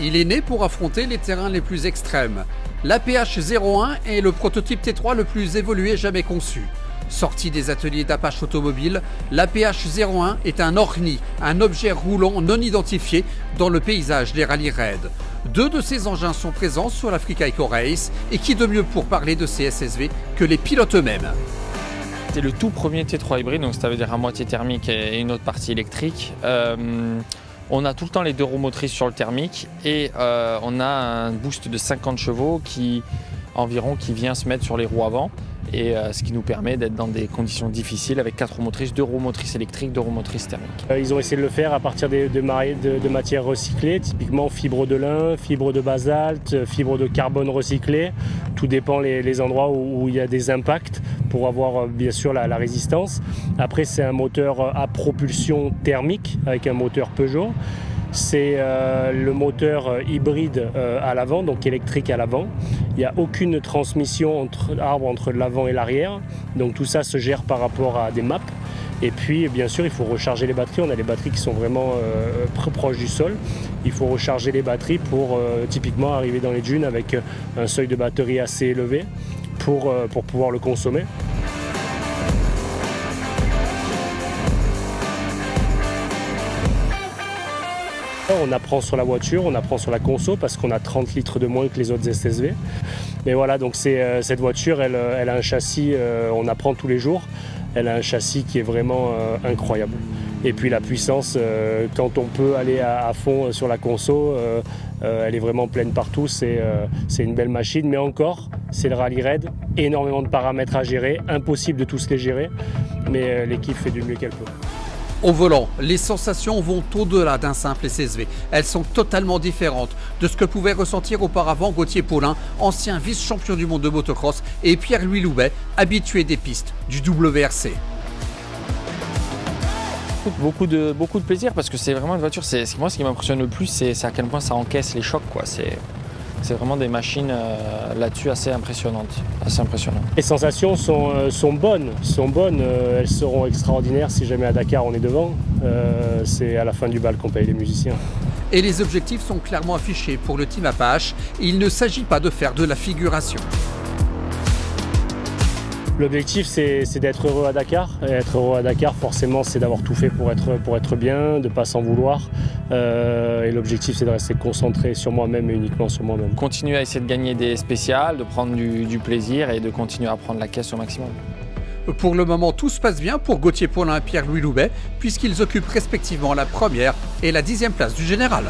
Il est né pour affronter les terrains les plus extrêmes. L'APH 01 est le prototype T3 le plus évolué jamais conçu. Sorti des ateliers d'Apache Automobile, l'APH 01 est un ORNI, un objet roulant non identifié dans le paysage des rallye-raids. 2 de ces engins sont présents sur l'Africa Eco Race, et qui de mieux pour parler de ces SSV que les pilotes eux-mêmes. C'est le tout premier T3 hybride, donc ça veut dire à moitié thermique et une autre partie électrique. On a tout le temps les 2 roues motrices sur le thermique et on a un boost de 50 chevaux qui vient se mettre sur les roues avant. Et ce qui nous permet d'être dans des conditions difficiles avec 4 roues motrices, 2 roues motrices électriques, 2 roues motrices thermiques. Ils ont essayé de le faire à partir de matières recyclées, typiquement fibre de lin, fibre de basalte, fibre de carbone recyclé. Tout dépend les endroits où il y a des impacts pour avoir bien sûr la résistance. Après, c'est un moteur à propulsion thermique avec un moteur Peugeot. C'est le moteur hybride à l'avant, donc électrique à l'avant. Il n'y a aucune transmission entre l'avant et l'arrière. Donc tout ça se gère par rapport à des maps. Et puis bien sûr il faut recharger les batteries. On a des batteries qui sont vraiment proches du sol. Il faut recharger les batteries pour typiquement arriver dans les dunes avec un seuil de batterie assez élevé pour pouvoir le consommer. On apprend sur la voiture, on apprend sur la conso parce qu'on a 30 litres de moins que les autres SSV. Mais voilà, donc cette voiture, elle a un châssis, on apprend tous les jours, elle a un châssis qui est vraiment incroyable. Et puis la puissance, quand on peut aller à fond sur la conso, elle est vraiment pleine partout, c'est une belle machine. Mais encore, c'est le rallye raid, énormément de paramètres à gérer, impossible de tous les gérer, mais l'équipe fait du mieux qu'elle peut. Au volant, les sensations vont au-delà d'un simple SSV. Elles sont totalement différentes de ce que pouvait ressentir auparavant Gauthier Paulin, ancien vice-champion du monde de motocross, et Pierre-Louis Loubet, habitué des pistes du WRC. Beaucoup de plaisir parce que c'est vraiment une voiture, moi ce qui m'impressionne le plus, c'est à quel point ça encaisse les chocs, quoi. C'est vraiment des machines là-dessus assez impressionnantes. Les sensations sont bonnes, elles seront extraordinaires si jamais à Dakar on est devant. C'est à la fin du bal qu'on paye les musiciens. Et les objectifs sont clairement affichés pour le team Apache. Il ne s'agit pas de faire de la figuration. L'objectif c'est d'être heureux à Dakar. Et être heureux à Dakar forcément c'est d'avoir tout fait pour être bien, de ne pas s'en vouloir. Et l'objectif c'est de rester concentré sur moi-même et uniquement sur moi-même. Continuer à essayer de gagner des spéciales, de prendre du plaisir et de continuer à prendre la caisse au maximum. Pour le moment, tout se passe bien pour Gauthier Paulin et Pierre-Louis Loubet, puisqu'ils occupent respectivement la 1re et la 10e place du général.